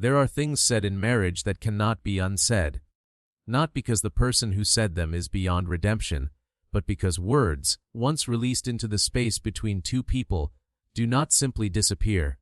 There are things said in marriage that cannot be unsaid. Not because the person who said them is beyond redemption, but because words, once released into the space between two people, do not simply disappear.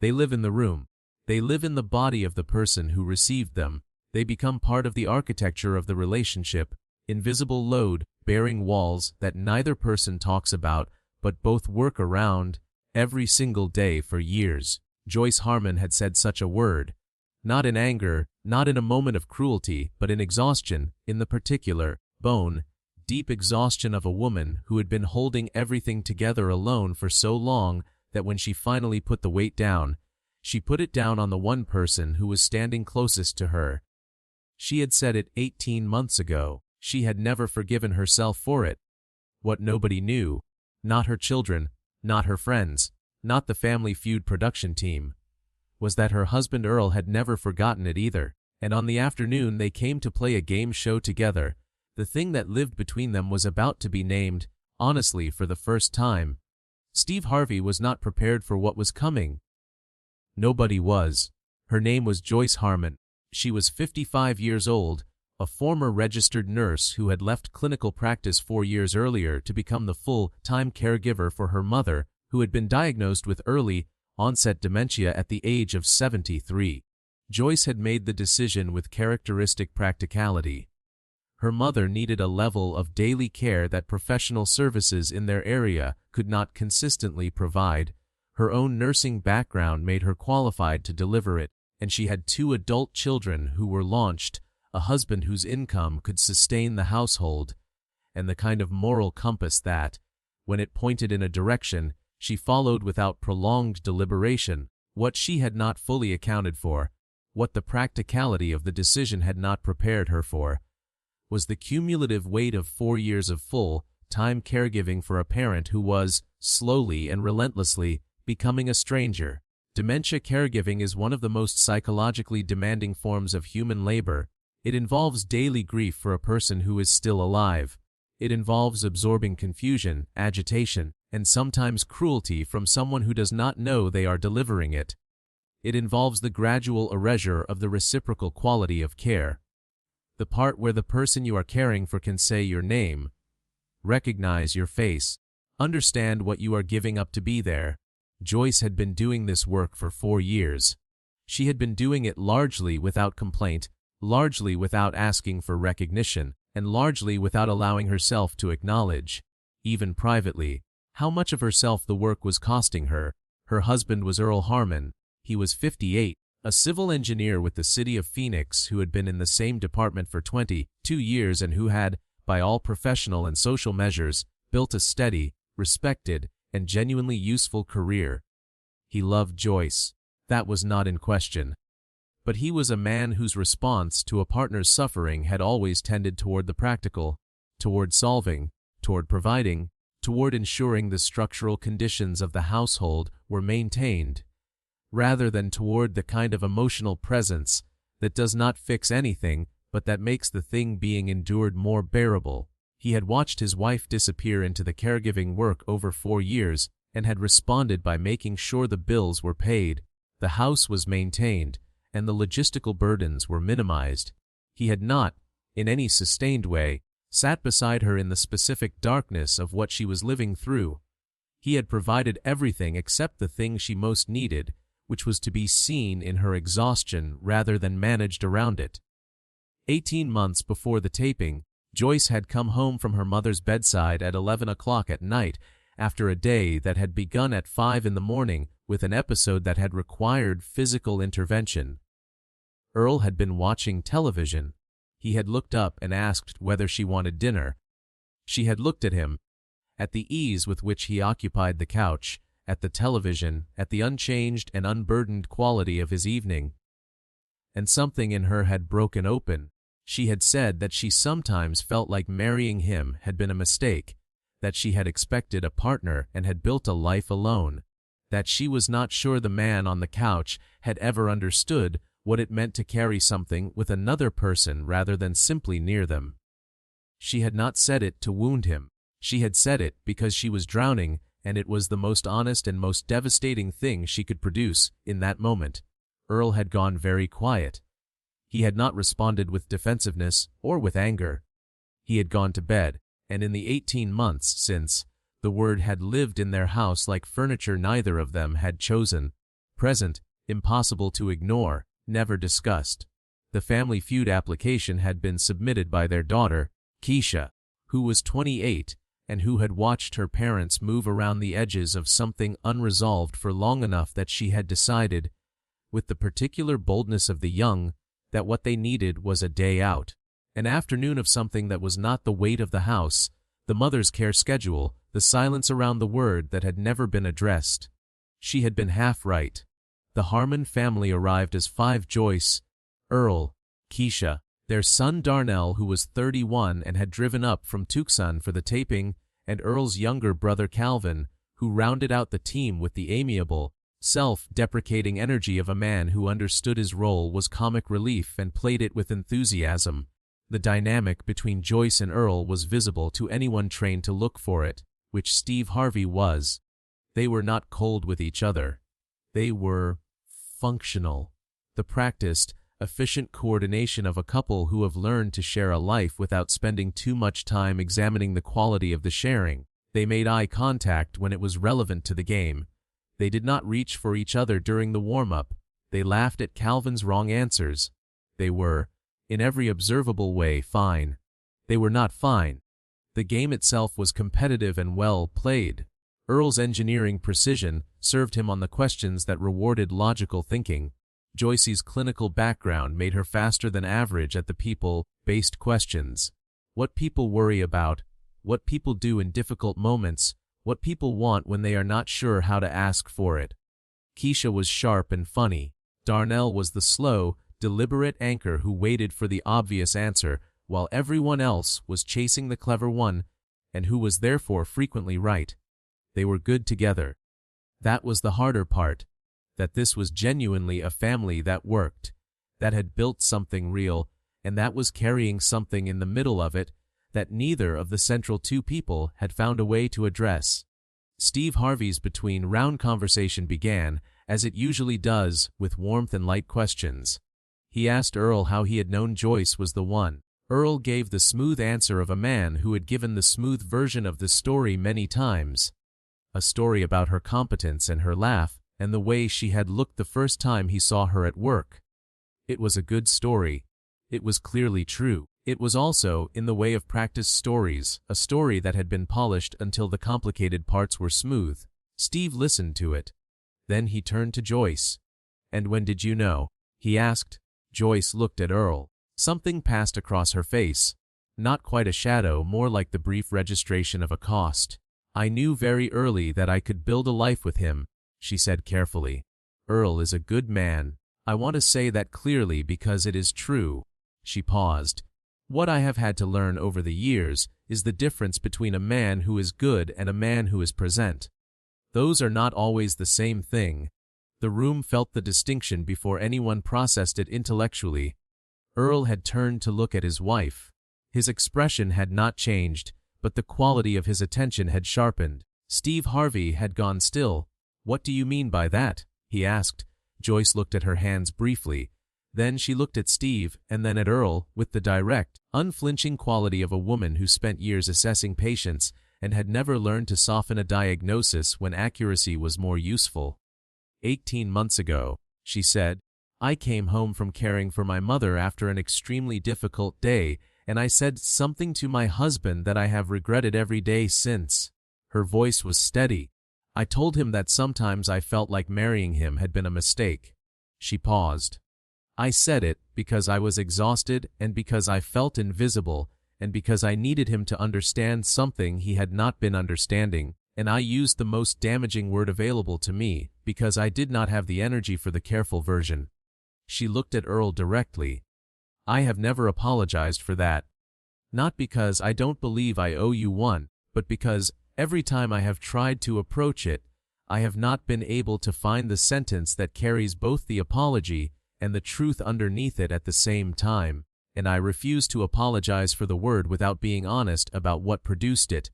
They live in the room. They live in the body of the person who received them. They become part of the architecture of the relationship, invisible load-bearing walls that neither person talks about, but both work around every single day for years. Joyce Harmon had said such a word, not in anger, not in a moment of cruelty, but in exhaustion, in the particular, deep exhaustion of a woman who had been holding everything together alone for so long that when she finally put the weight down, she put it down on the one person who was standing closest to her. She had said it 18 months ago. She had never forgiven herself for it. What nobody knew, not her children, not her friends, not the Family Feud production team, was that her husband Earl had never forgotten it either, and on the afternoon they came to play a game show together. The thing that lived between them was about to be named, honestly, for the first time. Steve Harvey was not prepared for what was coming. Nobody was. Her name was Joyce Harmon. She was 55 years old, a former registered nurse who had left clinical practice 4 years earlier to become the full-time caregiver for her mother, who had been diagnosed with early-onset dementia at the age of 73. Joyce had made the decision with characteristic practicality. Her mother needed a level of daily care that professional services in their area could not consistently provide. Her own nursing background made her qualified to deliver it, and she had 2 adult children who were launched, a husband whose income could sustain the household, and the kind of moral compass that, when it pointed in a direction, she followed without prolonged deliberation. What she had not fully accounted for, what the practicality of the decision had not prepared her for, was the cumulative weight of 4 years of full-time caregiving for a parent who was, slowly and relentlessly, becoming a stranger. Dementia caregiving is one of the most psychologically demanding forms of human labor. It involves daily grief for a person who is still alive. It involves absorbing confusion, agitation, and sometimes cruelty from someone who does not know they are delivering it. It involves the gradual erasure of the reciprocal quality of care. The part where the person you are caring for can say your name, recognize your face, understand what you are giving up to be there. Joyce had been doing this work for 4 years. She had been doing it largely without complaint, largely without asking for recognition, and largely without allowing herself to acknowledge, even privately, how much of herself the work was costing her. Her husband was Earl Harmon. He was 58, a civil engineer with the city of Phoenix who had been in the same department for 22 years and who had, by all professional and social measures, built a steady, respected, and genuinely useful career. He loved Joyce. That was not in question. But he was a man whose response to a partner's suffering had always tended toward the practical, toward solving, toward providing, toward ensuring the structural conditions of the household were maintained, rather than toward the kind of emotional presence that does not fix anything but that makes the thing being endured more bearable. He had watched his wife disappear into the caregiving work over 4 years and had responded by making sure the bills were paid, the house was maintained, and the logistical burdens were minimized. He had not, in any sustained way, sat beside her in the specific darkness of what she was living through. He had provided everything except the thing she most needed, which was to be seen in her exhaustion rather than managed around it. 18 months before the taping, Joyce had come home from her mother's bedside at 11 o'clock at night after a day that had begun at 5 in the morning with an episode that had required physical intervention. Earl had been watching television. He had looked up and asked whether she wanted dinner. She had looked at him, at the ease with which he occupied the couch, at the television, at the unchanged and unburdened quality of his evening. And something in her had broken open. She had said that she sometimes felt like marrying him had been a mistake, that she had expected a partner and had built a life alone, that she was not sure the man on the couch had ever understood what it meant to carry something with another person rather than simply near them. She had not said it to wound him. She had said it because she was drowning, and it was the most honest and most devastating thing she could produce in that moment. Earl had gone very quiet. He had not responded with defensiveness or with anger. He had gone to bed, and in the 18 months since, the word had lived in their house like furniture neither of them had chosen. Present, impossible to ignore, never discussed. The Family Feud application had been submitted by their daughter, Keisha, who was 28, and who had watched her parents move around the edges of something unresolved for long enough that she had decided, with the particular boldness of the young, that what they needed was a day out, an afternoon of something that was not the weight of the house, the mother's care schedule, the silence around the word that had never been addressed. She had been half right. The Harmon family arrived as 5: Joyce, Earl, Keisha, their son Darnell, who was 31 and had driven up from Tucson for the taping, and Earl's younger brother Calvin, who rounded out the team with the amiable, self-deprecating energy of a man who understood his role, was comic relief, and played it with enthusiasm. The dynamic between Joyce and Earl was visible to anyone trained to look for it, which Steve Harvey was. They were not cold with each other. They were functional. The practiced, efficient coordination of a couple who have learned to share a life without spending too much time examining the quality of the sharing. They made eye contact when it was relevant to the game. They did not reach for each other during the warm-up. They laughed at Calvin's wrong answers. They were, in every observable way, fine. They were not fine. The game itself was competitive and well played. Earl's engineering precision served him on the questions that rewarded logical thinking. Joyce's clinical background made her faster than average at the people-based questions. What people worry about, what people do in difficult moments, what people want when they are not sure how to ask for it. Keisha was sharp and funny. Darnell was the slow, deliberate anchor who waited for the obvious answer while everyone else was chasing the clever one, and who was therefore frequently right. They were good together. That was the harder part. That this was genuinely a family that worked, that had built something real, and that was carrying something in the middle of it that neither of the central two people had found a way to address. Steve Harvey's between-round conversation began, as it usually does, with warmth and light questions. He asked Earl how he had known Joyce was the one. Earl gave the smooth answer of a man who had given the smooth version of the story many times. A story about her competence and her laugh, and the way she had looked the first time he saw her at work. It was a good story. It was clearly true. It was also, in the way of practiced stories, a story that had been polished until the complicated parts were smooth. Steve listened to it. Then he turned to Joyce. "And when did you know?" he asked. Joyce looked at Earl. Something passed across her face. Not quite a shadow, more like the brief registration of a cost. "I knew very early that I could build a life with him," she said carefully. "Earl is a good man. I want to say that clearly because it is true." She paused. "What I have had to learn over the years is the difference between a man who is good and a man who is present. Those are not always the same thing." The room felt the distinction before anyone processed it intellectually. Earl had turned to look at his wife. His expression had not changed, but the quality of his attention had sharpened. Steve Harvey had gone still. "What do you mean by that?" he asked. Joyce looked at her hands briefly. Then she looked at Steve and then at Earl with the direct, unflinching quality of a woman who spent years assessing patients and had never learned to soften a diagnosis when accuracy was more useful. 18 months ago, she said, I came home from caring for my mother after an extremely difficult day, and I said something to my husband that I have regretted every day since. Her voice was steady. I told him that sometimes I felt like marrying him had been a mistake. She paused. I said it because I was exhausted and because I felt invisible and because I needed him to understand something he had not been understanding, and I used the most damaging word available to me because I did not have the energy for the careful version. She looked at Earl directly. I have never apologized for that. Not because I don't believe I owe you one, but because every time I have tried to approach it, I have not been able to find the sentence that carries both the apology and the truth underneath it at the same time, and I refuse to apologize for the word without being honest about what produced it.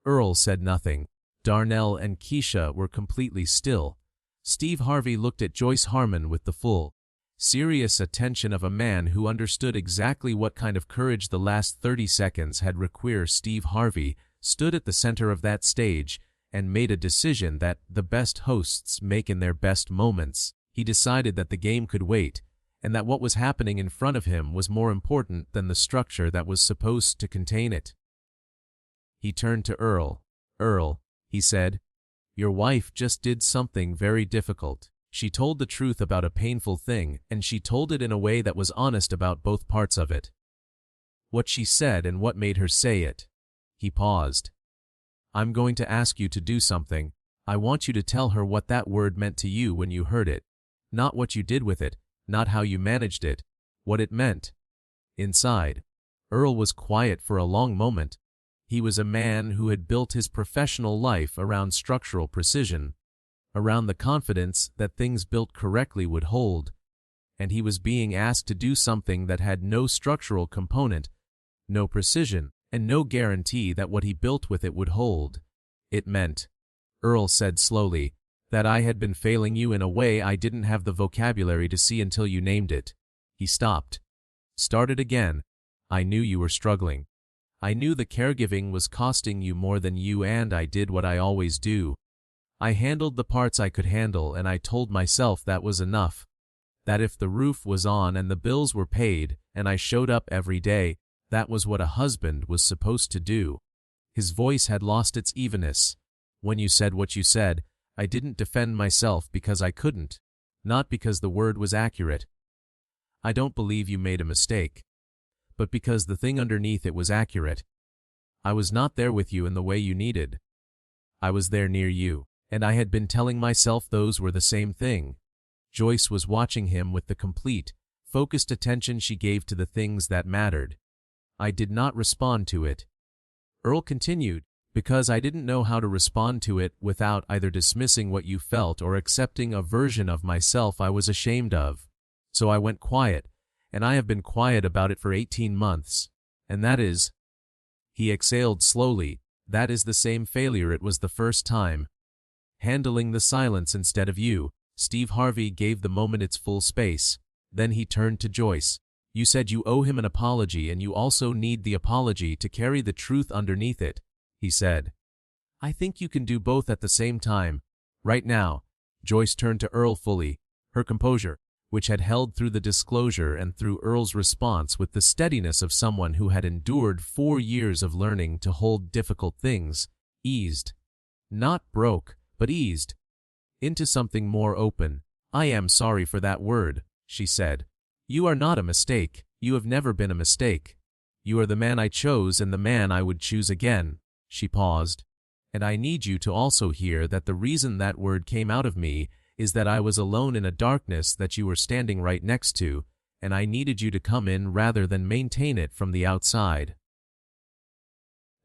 Earl said nothing. Darnell and Keisha were completely still. Steve Harvey looked at Joyce Harmon with the full, Serious attention of a man who understood exactly what kind of courage the last 30 seconds had required. Steve Harvey stood at the center of that stage and made a decision that the best hosts make in their best moments. He decided that the game could wait, and that what was happening in front of him was more important than the structure that was supposed to contain it. He turned to Earl. "Earl," he said, "your wife just did something very difficult. She told the truth about a painful thing, and she told it in a way that was honest about both parts of it. What she said and what made her say it." He paused. "I'm going to ask you to do something. I want you to tell her what that word meant to you when you heard it. Not what you did with it, not how you managed it, what it meant." Inside, Earl was quiet for a long moment. He was a man who had built his professional life around structural precision, around the confidence that things built correctly would hold, and he was being asked to do something that had no structural component, no precision, and no guarantee that what he built with it would hold. "It meant," Earl said slowly, "that I had been failing you in a way I didn't have the vocabulary to see until you named it." He stopped. Started again. "I knew you were struggling. I knew the caregiving was costing you more than you, and I did what I always do. I handled the parts I could handle, and I told myself that was enough. That if the roof was on and the bills were paid, and I showed up every day, that was what a husband was supposed to do." His voice had lost its evenness. "When you said what you said, I didn't defend myself because I couldn't, not because the word was accurate. I don't believe you made a mistake, but because the thing underneath it was accurate. I was not there with you in the way you needed. I was there near you, and I had been telling myself those were the same thing." Joyce was watching him with the complete, focused attention she gave to the things that mattered. "I did not respond to it," Earl continued, "because I didn't know how to respond to it without either dismissing what you felt or accepting a version of myself I was ashamed of. So I went quiet, and I have been quiet about it for 18 months. And that is," he exhaled slowly, "that is the same failure it was the first time. Handling the silence instead of you." Steve Harvey gave the moment its full space. Then he turned to Joyce. "You said you owe him an apology, and you also need the apology to carry the truth underneath it," he said. "I think you can do both at the same time. Right now." Joyce turned to Earl fully, her composure, which had held through the disclosure and through Earl's response with the steadiness of someone who had endured 4 years of learning to hold difficult things, eased. Not broke, but eased. Into something more open. "I am sorry for that word," she said. "You are not a mistake. You have never been a mistake. You are the man I chose and the man I would choose again." She paused. "And I need you to also hear that the reason that word came out of me is that I was alone in a darkness that you were standing right next to, and I needed you to come in rather than maintain it from the outside.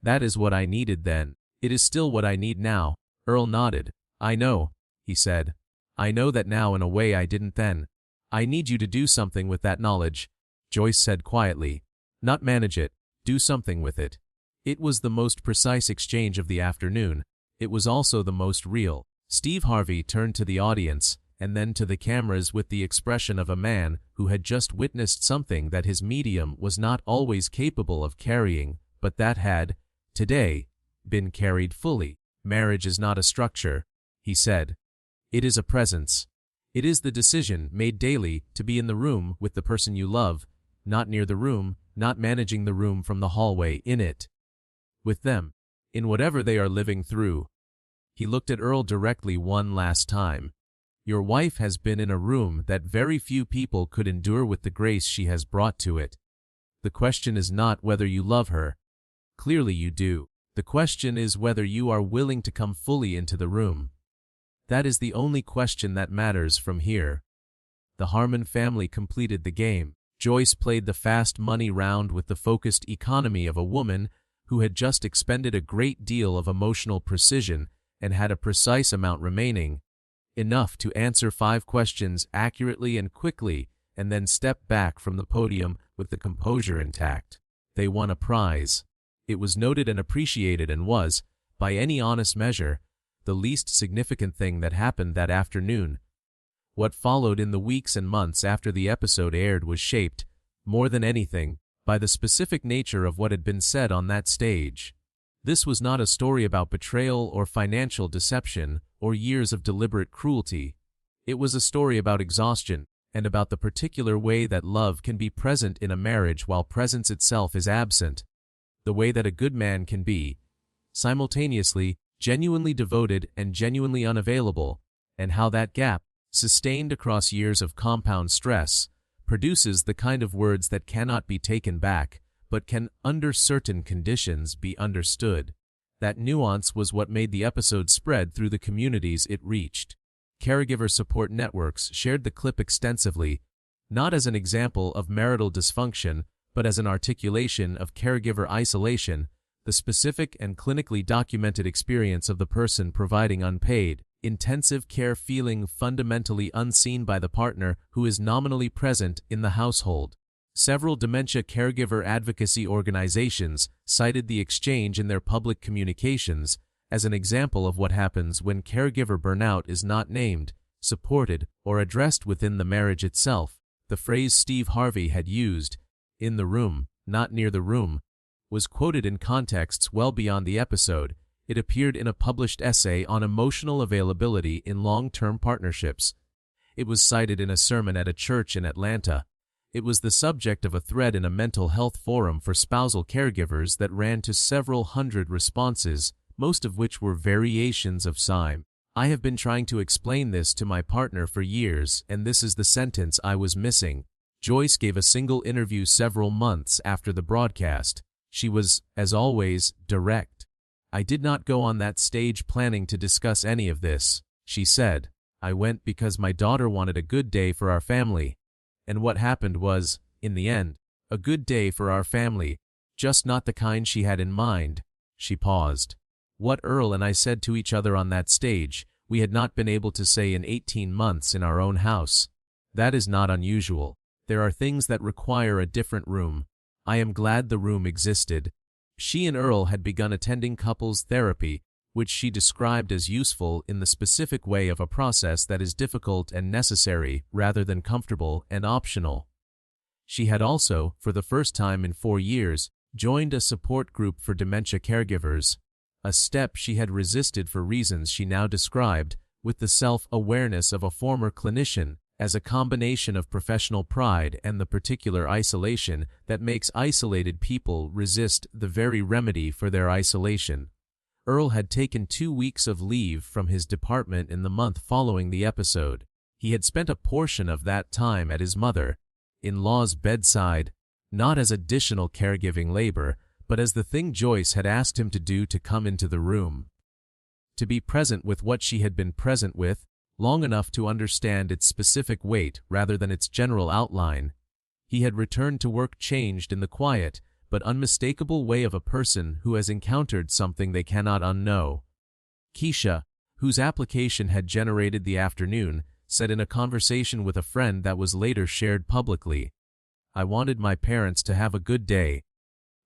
That is what I needed then. It is still what I need now." Earl nodded. "I know," he said. "I know that now in a way I didn't then. I need you to do something with that knowledge," Joyce said quietly. "Not manage it, do something with it." It was the most precise exchange of the afternoon. It was also the most real. Steve Harvey turned to the audience, and then to the cameras with the expression of a man who had just witnessed something that his medium was not always capable of carrying, but that had, today, been carried fully. "Marriage is not a structure," he said. "It is a presence. It is the decision made daily to be in the room with the person you love, not near the room, not managing the room from the hallway, in it. With them, in whatever they are living through." He looked at Earl directly one last time. "Your wife has been in a room that very few people could endure with the grace she has brought to it. The question is not whether you love her. Clearly you do. The question is whether you are willing to come fully into the room. That is the only question that matters from here." The Harmon family completed the game. Joyce played the fast money round with the focused economy of a woman who had just expended a great deal of emotional precision and had a precise amount remaining, enough to answer 5 questions accurately and quickly, and then step back from the podium with the composure intact. They won a prize. It was noted and appreciated and was, by any honest measure, the least significant thing that happened that afternoon. What followed in the weeks and months after the episode aired was shaped, more than anything, by the specific nature of what had been said on that stage. This was not a story about betrayal or financial deception or years of deliberate cruelty. It was a story about exhaustion and about the particular way that love can be present in a marriage while presence itself is absent. The way that a good man can be, simultaneously, genuinely devoted and genuinely unavailable, and how that gap, sustained across years of compound stress, produces the kind of words that cannot be taken back, but can, under certain conditions, be understood. That nuance was what made the episode spread through the communities it reached. Caregiver support networks shared the clip extensively, not as an example of marital dysfunction, but as an articulation of caregiver isolation, the specific and clinically documented experience of the person providing unpaid, intensive care, feeling fundamentally unseen by the partner who is nominally present in the household. Several dementia caregiver advocacy organizations cited the exchange in their public communications as an example of what happens when caregiver burnout is not named, supported, or addressed within the marriage itself. The phrase Steve Harvey had used, "in the room, not near the room," was quoted in contexts well beyond the episode. It appeared in a published essay on emotional availability in long-term partnerships. It was cited in a sermon at a church in Atlanta. It was the subject of a thread in a mental health forum for spousal caregivers that ran to several hundred responses, most of which were variations of "Sime. I have been trying to explain this to my partner for years, and this is the sentence I was missing." Joyce gave a single interview several months after the broadcast. She was, as always, direct. "I did not go on that stage planning to discuss any of this," she said. "I went because my daughter wanted a good day for our family. And what happened was, in the end, a good day for our family, just not the kind she had in mind." She paused. What Earl and I said to each other on that stage, we had not been able to say in 18 months in our own house. That is not unusual. There are things that require a different room. I am glad the room existed. She and Earl had begun attending couples therapy, which she described as useful in the specific way of a process that is difficult and necessary rather than comfortable and optional. She had also, for the first time in 4 years, joined a support group for dementia caregivers, a step she had resisted for reasons she now described, with the self-awareness of a former clinician, as a combination of professional pride and the particular isolation that makes isolated people resist the very remedy for their isolation. Earl had taken 2 weeks of leave from his department in the month following the episode. He had spent a portion of that time at his mother-in-law's bedside, not as additional caregiving labor, but as the thing Joyce had asked him to do, to come into the room. To be present with what she had been present with, long enough to understand its specific weight rather than its general outline. He had returned to work changed in the quiet but unmistakable way of a person who has encountered something they cannot unknow. Keisha, whose application had generated the afternoon, said in a conversation with a friend that was later shared publicly, "I wanted my parents to have a good day.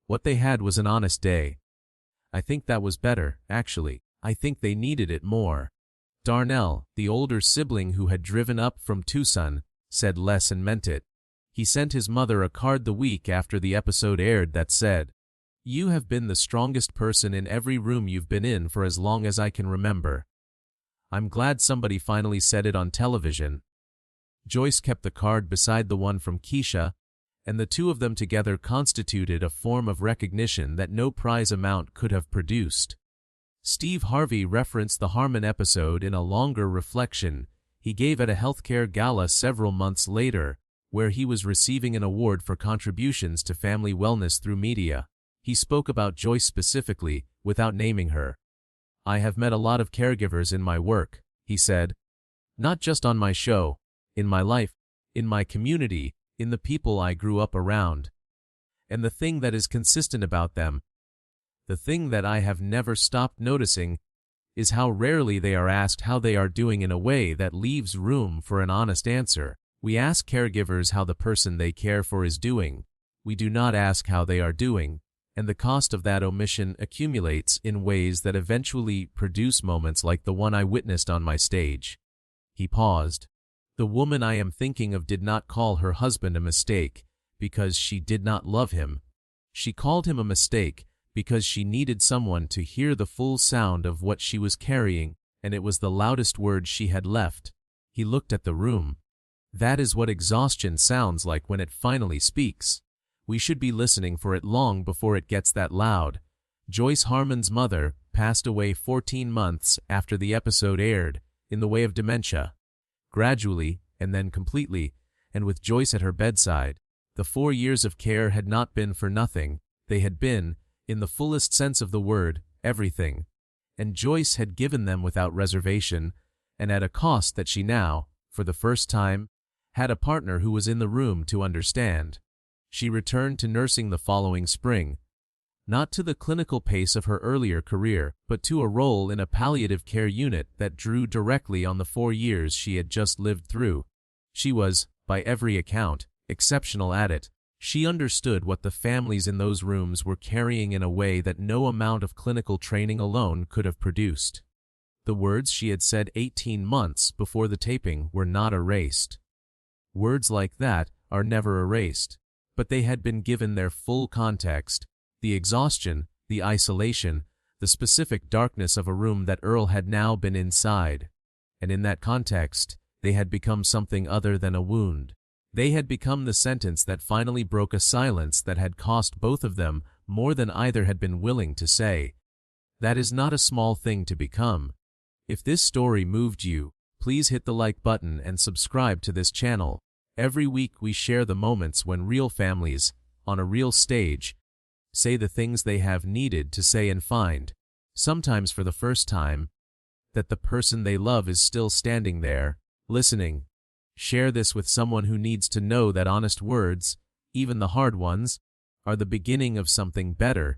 What they had was an honest day. I think that was better, actually. I think they needed it more." Darnell, the older sibling who had driven up from Tucson, said less and meant it. He sent his mother a card the week after the episode aired that said, "You have been the strongest person in every room you've been in for as long as I can remember. I'm glad somebody finally said it on television." Joyce kept the card beside the one from Keisha, and the two of them together constituted a form of recognition that no prize amount could have produced. Steve Harvey referenced the Harmon episode in a longer reflection he gave at a healthcare gala several months later, where he was receiving an award for contributions to family wellness through media. He spoke about Joyce specifically, without naming her. "I have met a lot of caregivers in my work," he said. "Not just on my show, in my life, in my community, in the people I grew up around. And the thing that is consistent about them, the thing that I have never stopped noticing, is how rarely they are asked how they are doing in a way that leaves room for an honest answer. We ask caregivers how the person they care for is doing. We do not ask how they are doing, and the cost of that omission accumulates in ways that eventually produce moments like the one I witnessed on my stage." He paused. The woman I am thinking of did not call her husband a mistake because she did not love him. She called him a mistake because she needed someone to hear the full sound of what she was carrying, and it was the loudest word she had left. He looked at the room. That is what exhaustion sounds like when it finally speaks. We should be listening for it long before it gets that loud. Joyce Harmon's mother passed away 14 months after the episode aired, in the way of dementia. Gradually, and then completely, and with Joyce at her bedside, the 4 years of care had not been for nothing. They had been, in the fullest sense of the word, everything. And Joyce had given them without reservation, and at a cost that she now, for the first time, had a partner who was in the room to understand. She returned to nursing the following spring, not to the clinical pace of her earlier career, but to a role in a palliative care unit that drew directly on the 4 years she had just lived through. She was, by every account, exceptional at it. She understood what the families in those rooms were carrying in a way that no amount of clinical training alone could have produced. The words she had said 18 months before the taping were not erased. Words like that are never erased, but they had been given their full context, the exhaustion, the isolation, the specific darkness of a room that Earl had now been inside. And in that context, they had become something other than a wound. They had become the sentence that finally broke a silence that had cost both of them more than either had been willing to say. That is not a small thing to become. If this story moved you, please hit the like button and subscribe to this channel. Every week we share the moments when real families, on a real stage, say the things they have needed to say and find, sometimes for the first time, that the person they love is still standing there, listening. Share this with someone who needs to know that honest words, even the hard ones, are the beginning of something better.